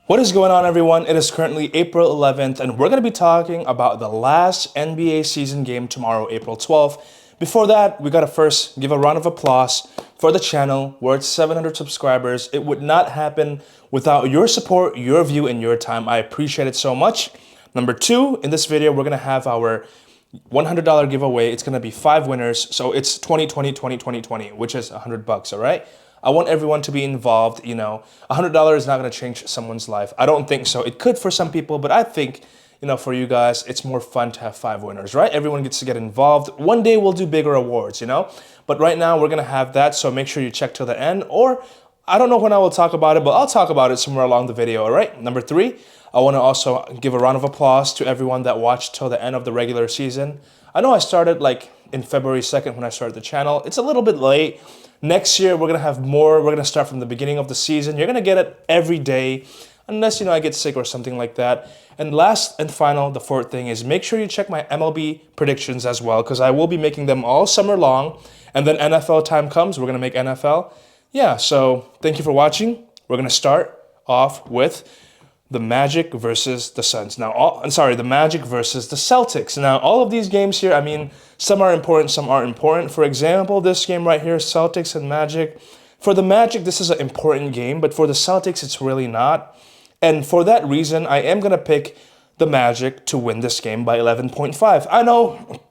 What is going on, everyone? It is currently April 11th, and we're going to be talking about the last NBA season game tomorrow, April 12th. Before that, we got to first give a round of applause for the channel. We're at 700 subscribers. It would not happen without your support, your view, and your time. I appreciate it so much. Number two, in this video, we're going to have our $100 giveaway. It's going to be 5 winners. So it's 20, which is $100, all right? I want everyone to be involved. You know, $100 is not going to change someone's life. I don't think so. It could for some people, but I think, you know, for you guys, it's more fun to have 5 winners, right? Everyone gets to get involved. One day we'll do bigger awards, you know? But right now we're going to have that, so make sure you check till the end. Or I don't know when I will talk about it, but I'll talk about it somewhere along the video, all right? Number 3, I want to also give a round of applause to everyone that watched till the end of the regular season. I know I started like in February 2nd when I started the channel. It's a little bit late. Next year, we're going to have more. We're going to start from the beginning of the season. You're going to get it every day, unless, you know, I get sick or something like that. And last and final, the 4th thing is make sure you check my MLB predictions as well, because I will be making them all summer long. And then NFL time comes, we're going to make NFL. Yeah, so thank you for watching. We're going to start off with the Magic versus the Suns. Now, the Magic versus the Celtics. Now, all of these games here, I mean, some are important, some aren't important. For example, this game right here, Celtics and Magic. For the Magic, this is an important game, but for the Celtics, it's really not. And for that reason, I am going to pick the Magic to win this game by 11.5. I know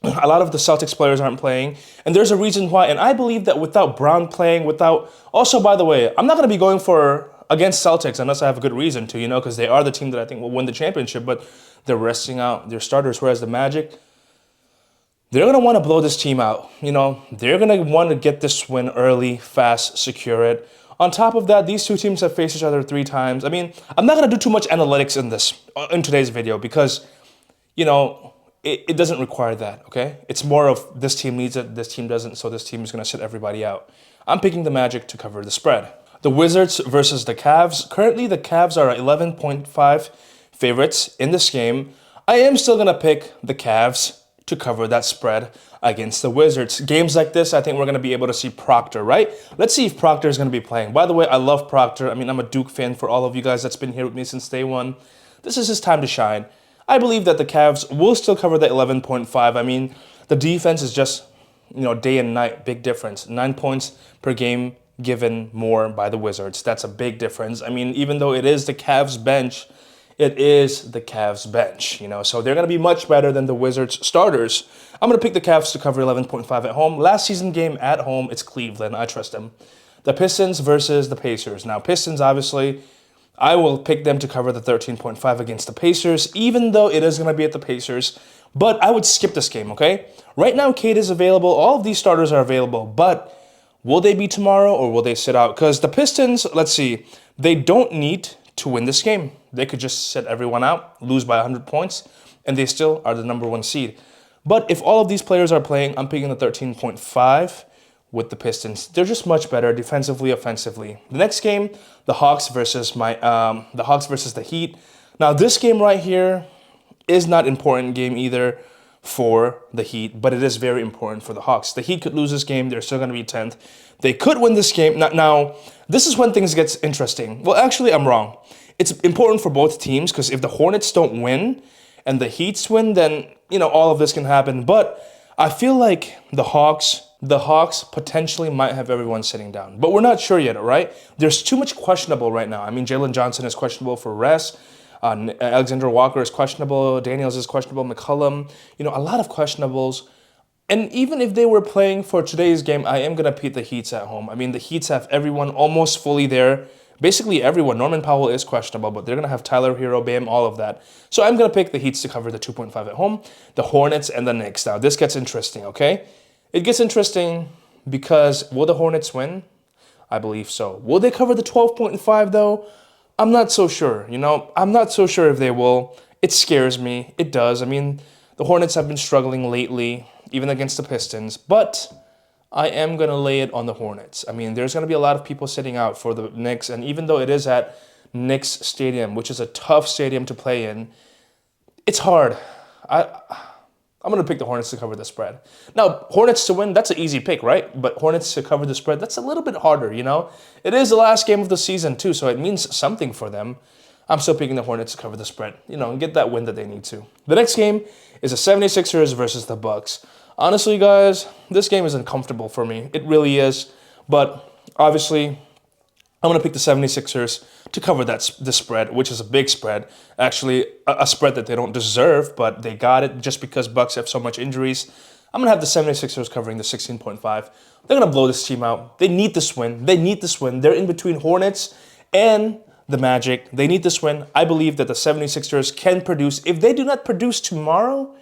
a lot of the Celtics players aren't playing, and there's a reason why. And I believe that without Brown playing, also, by the way, I'm not going to be going for against Celtics unless I have a good reason to, you know, because they are the team that I think will win the championship, but they're resting out their starters, whereas the Magic, they're going to want to blow this team out. You know, they're going to want to get this win early, fast, secure it. On top of that, these two teams have faced each other 3 times. I mean, I'm not going to do too much analytics in today's video because, you know, it doesn't require that, okay? It's more of this team needs it, this team doesn't, so this team is going to sit everybody out. I'm picking the Magic to cover the spread. The Wizards versus the Cavs. Currently, the Cavs are 11.5 favorites in this game. I am still going to pick the Cavs to cover that spread against the Wizards. Games like this, I think we're going to be able to see Proctor, right? Let's see if Proctor is going to be playing. By the way, I love Proctor. I mean, I'm a Duke fan for all of you guys that's been here with me since day one. This is his time to shine. I believe that the Cavs will still cover the 11.5. I mean, the defense is just, you know, day and night. Big difference. 9 points per game given more by the Wizards. That's a big difference. I mean, even though it is the Cavs bench, it is the Cavs bench, you know, so they're going to be much better than the Wizards starters. I'm going to pick the Cavs to cover 11.5 at home. Last season game at home, it's Cleveland. I trust them. The Pistons versus the Pacers. Now, Pistons, obviously, I will pick them to cover the 13.5 against the Pacers, even though it is going to be at the Pacers. But I would skip this game, okay? Right now, Cade is available. All of these starters are available, but will they be tomorrow or will they sit out? Because the Pistons, let's see, they don't need to win this game. They could just sit everyone out, lose by 100 points, and they still are the #1 seed. But if all of these players are playing, I'm picking the 13.5 with the Pistons. They're just much better defensively, offensively. The next game, the Hawks versus the Heat. Now, this game right here is not an important game either for the Heat, but it is very important for the Hawks. The Heat could lose this game. They're still going to be 10th. They could win this game. Now, this is when things get interesting. Well, actually, I'm wrong. It's important for both teams because if the Hornets don't win and the Heats win, then, you know, all of this can happen. But I feel like the Hawks potentially might have everyone sitting down. But we're not sure yet, all right? There's too much questionable right now. I mean, Jalen Johnson is questionable for rest. Alexander Walker is questionable. Daniels is questionable. McCollum, you know, a lot of questionables. And even if they were playing for today's game, I am going to pick the Heats at home. I mean, the Heats have everyone almost fully there. Basically everyone. Norman Powell is questionable, but they're going to have Tyler Hero, Bam, all of that. So I'm going to pick the Heats to cover the 2.5 at home. The Hornets and the Knicks. Now, this gets interesting, okay? It gets interesting because will the Hornets win? I believe so. Will they cover the 12.5, though? I'm not so sure, you know? I'm not so sure if they will. It scares me. It does. I mean, the Hornets have been struggling lately, even against the Pistons, but I am going to lay it on the Hornets. I mean, there's going to be a lot of people sitting out for the Knicks, and even though it is at Knicks Stadium, which is a tough stadium to play in, it's hard. I'm going to pick the Hornets to cover the spread. Now, Hornets to win, that's an easy pick, right? But Hornets to cover the spread, that's a little bit harder, you know? It is the last game of the season, too, so it means something for them. I'm still picking the Hornets to cover the spread, you know, and get that win that they need to. The next game is the 76ers versus the Bucks. Honestly, guys, this game is uncomfortable for me. It really is. But obviously, I'm going to pick the 76ers to cover the spread, which is a big spread. Actually, a spread that they don't deserve, but they got it just because Bucks have so much injuries. I'm going to have the 76ers covering the 16.5. They're going to blow this team out. They need this win. They need this win. They're in between Hornets and the Magic. They need this win. I believe that the 76ers can produce. If they do not produce tomorrow,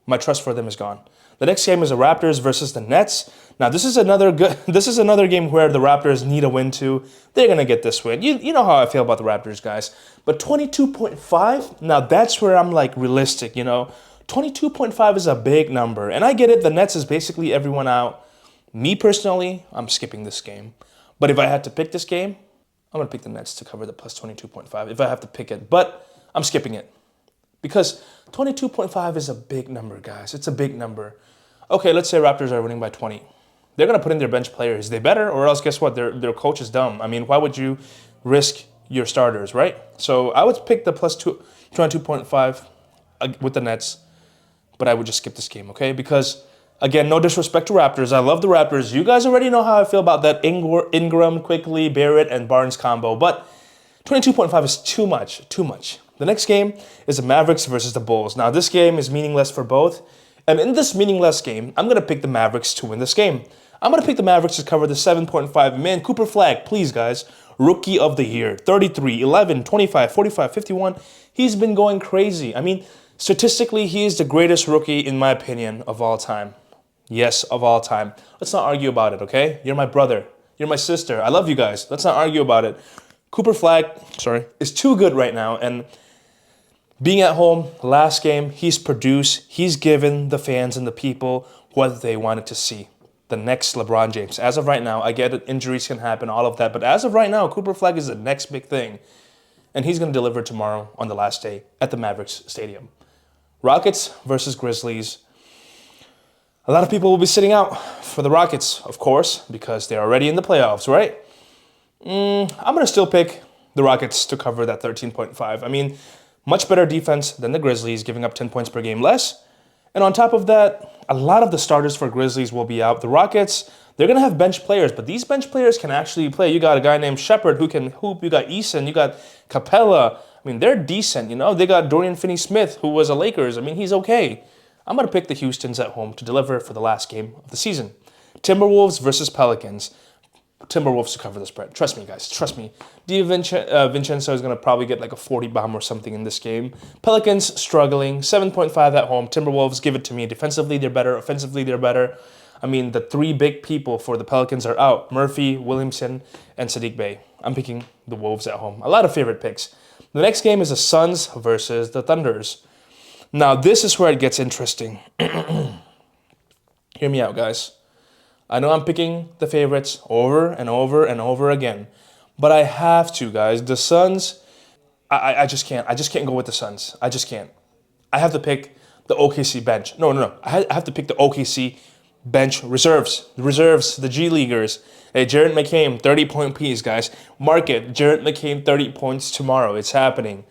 my trust for them is gone. The next game is the Raptors versus the Nets. Now, this is another game where the Raptors need a win too. They're going to get this win. You know how I feel about the Raptors, guys. But 22.5, now that's where I'm like realistic, you know. 22.5 is a big number. And I get it, the Nets is basically everyone out. Me personally, I'm skipping this game. But if I had to pick this game, I'm going to pick the Nets to cover the plus 22.5 if I have to pick it. But I'm skipping it. Because 22.5 is a big number, guys. It's a big number. Okay, let's say Raptors are winning by 20. They're going to put in their bench players. They better, or else guess what? Their coach is dumb. I mean, why would you risk your starters, right? So I would pick the plus 22.5 with the Nets, but I would just skip this game, okay? Because, again, no disrespect to Raptors. I love the Raptors. You guys already know how I feel about that Ingram, Quickly, Barrett, and Barnes combo, but 22.5 is too much. The next game is the Mavericks versus the Bulls. Now, this game is meaningless for both. And in this meaningless game, I'm going to pick the Mavericks to win this game. I'm going to pick the Mavericks to cover the 7.5. Man, Cooper Flagg, please, guys. Rookie of the year. 33, 11, 25, 45, 51. He's been going crazy. I mean, statistically, he is the greatest rookie, in my opinion, of all time. Yes, of all time. Let's not argue about it, okay? You're my brother. You're my sister. I love you guys. Let's not argue about it. Cooper Flagg, is too good right now. And being at home, last game, he's produced. He's given the fans and the people what they wanted to see. The next LeBron James. As of right now, I get it, injuries can happen, all of that. But as of right now, Cooper Flagg is the next big thing. And he's going to deliver tomorrow on the last day at the Mavericks Stadium. Rockets versus Grizzlies. A lot of people will be sitting out for the Rockets, of course, because they're already in the playoffs, right? I'm going to still pick the Rockets to cover that 13.5. I mean, much better defense than the Grizzlies, giving up 10 points per game less. And on top of that, a lot of the starters for Grizzlies will be out. The Rockets, they're going to have bench players, but these bench players can actually play. You got a guy named Shepard who can hoop. You got Eason. You got Capella. I mean, they're decent, you know. They got Dorian Finney-Smith, who was a Lakers. I mean, he's okay. I'm going to pick the Houstons at home to deliver for the last game of the season. Timberwolves versus Pelicans. Timberwolves to cover the spread. Trust me, guys. Trust me. Vincenzo is going to probably get like a 40 bomb or something in this game. Pelicans struggling. 7.5 at home. Timberwolves, give it to me. Defensively, they're better. Offensively, they're better. I mean, the three big people for the Pelicans are out. Murphy, Williamson, and Sadiq Bey. I'm picking the Wolves at home. A lot of favorite picks. The next game is the Suns versus the Thunders. Now, this is where it gets interesting. Hear me out, guys. I know I'm picking the favorites over and over and over again, but I have to, guys. The Suns, I just can't. I just can't go with the Suns. I just can't. I have to pick the OKC bench. No. I have to pick the OKC bench reserves. The reserves, the G Leaguers. Hey, Jarrett McCain, 30-point piece, guys. Mark it. Jarrett McCain, 30 points tomorrow. It's happening.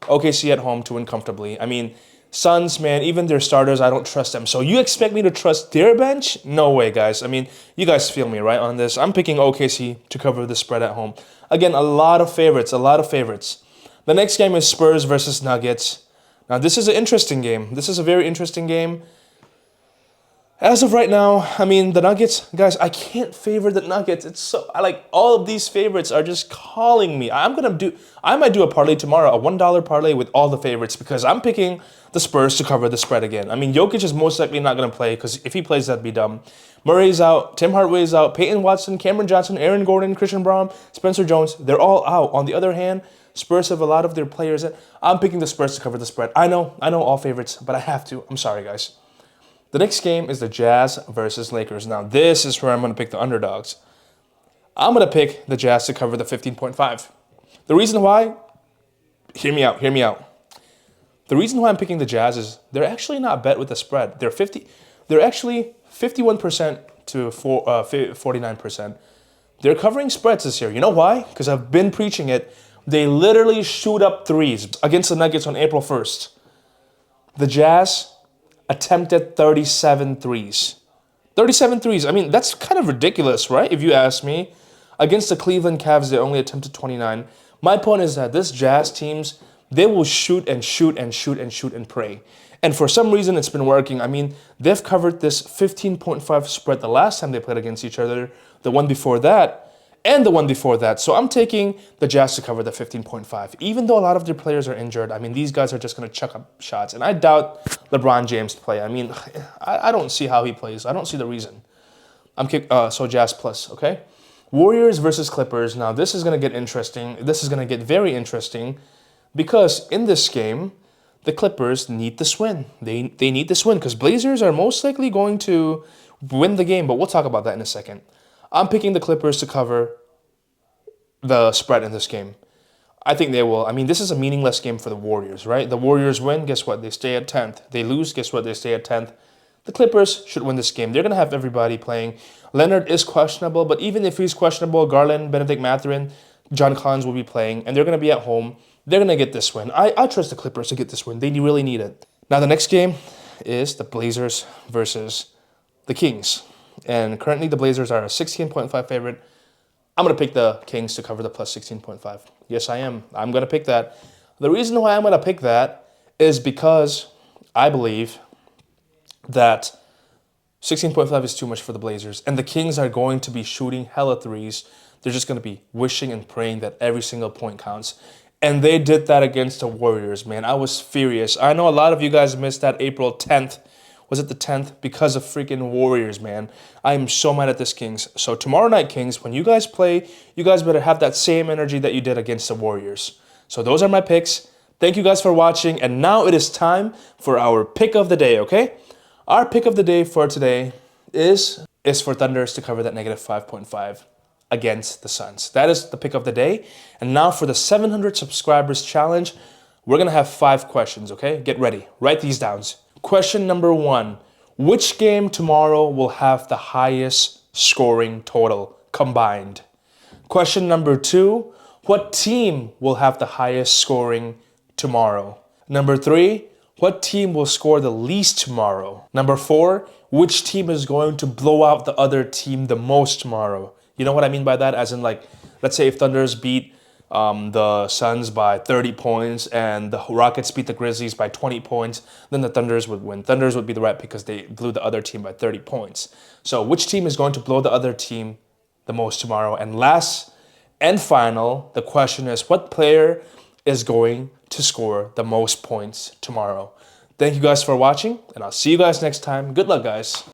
OKC at home to win comfortably. I mean, Suns, man, even their starters, I don't trust them. So you expect me to trust their bench? No way, guys. I mean, you guys feel me, right, on this? I'm picking OKC to cover the spread at home. Again, a lot of favorites. The next game is Spurs versus Nuggets. Now, this is an interesting game. This is a very interesting game. As of right now, I mean, the Nuggets, guys, I can't favor the Nuggets. It's so, all of these favorites are just calling me. I might do a parlay tomorrow, a $1 parlay with all the favorites because I'm picking the Spurs to cover the spread again. I mean, Jokic is most likely not going to play because if he plays, that'd be dumb. Murray's out, Tim Hardaway's out, Peyton Watson, Cameron Johnson, Aaron Gordon, Christian Braun, Spencer Jones, they're all out. On the other hand, Spurs have a lot of their players in. I'm picking the Spurs to cover the spread. I know all favorites, but I have to. I'm sorry, guys. The next game is the Jazz versus Lakers. Now, this is where I'm going to pick the underdogs. I'm going to pick the Jazz to cover the 15.5. The reason why, hear me out. The reason why I'm picking the Jazz is they're actually not bet with the spread. They're actually 51% to 49%. They're covering spreads this year. You know why? Because I've been preaching it. They literally shoot up threes against the Nuggets on April 1st. The Jazz attempted 37 threes. 37 threes. I mean, that's kind of ridiculous, right? If you ask me. Against the Cleveland Cavs, they only attempted 29. My point is that this Jazz teams, they will shoot and shoot and shoot and shoot and pray. And for some reason, it's been working. I mean, they've covered this 15.5 spread the last time they played against each other, the one before that, and the one before that. So I'm taking the Jazz to cover the 15.5. Even though a lot of their players are injured, I mean, these guys are just going to chuck up shots. And I doubt LeBron James to play. I mean, I don't see how he plays. I don't see the reason. So Jazz plus, okay? Warriors versus Clippers. Now, this is going to get interesting. This is going to get very interesting because in this game, the Clippers need this win. They need this win because Blazers are most likely going to win the game, but we'll talk about that in a second. I'm picking the Clippers to cover the spread in this game. I think they will. I mean, this is a meaningless game for the Warriors, right? The Warriors win, guess what? They stay at 10th. They lose, guess what? They stay at 10th. The Clippers should win this game. They're going to have everybody playing. Leonard is questionable, but even if he's questionable, Garland, Benedict Mathurin, John Collins will be playing, and they're going to be at home. They're going to get this win. I trust the Clippers to get this win. They really need it. Now, the next game is the Blazers versus the Kings. And currently, the Blazers are a 16.5 favorite. I'm going to pick the Kings to cover the plus 16.5. Yes, I am. I'm going to pick that. The reason why I'm going to pick that is because I believe that 16.5 is too much for the Blazers. And the Kings are going to be shooting hella threes. They're just going to be wishing and praying that every single point counts. And they did that against the Warriors, man. I was furious. I know a lot of you guys missed that April 10th. Was it the 10th? Because of freaking Warriors, man. I am so mad at this Kings. So tomorrow night, Kings, when you guys play, you guys better have that same energy that you did against the Warriors. So those are my picks. Thank you guys for watching. And now it is time for our pick of the day, okay? Our pick of the day for today is for Thunders to cover that negative 5.5 against the Suns. That is the pick of the day. And now for the 700 subscribers challenge, we're going to have 5 questions, okay? Get ready. Write these down. Question number 1. Which game tomorrow will have the highest scoring total combined? Question number 2. What team will have the highest scoring tomorrow? Number 3. What team will score the least tomorrow? Number 4. Which team is going to blow out the other team the most tomorrow? You know what I mean by that? As in, like, let's say if Thunders beat the Suns by 30 points and the Rockets beat the Grizzlies by 20 points, then the Thunders would win. Thunders would be the right because they blew the other team by 30 points. So which team is going to blow the other team the most tomorrow? And last and final, the question is, what player is going to score the most points tomorrow? Thank you guys for watching, and I'll see you guys next time. Good luck, guys.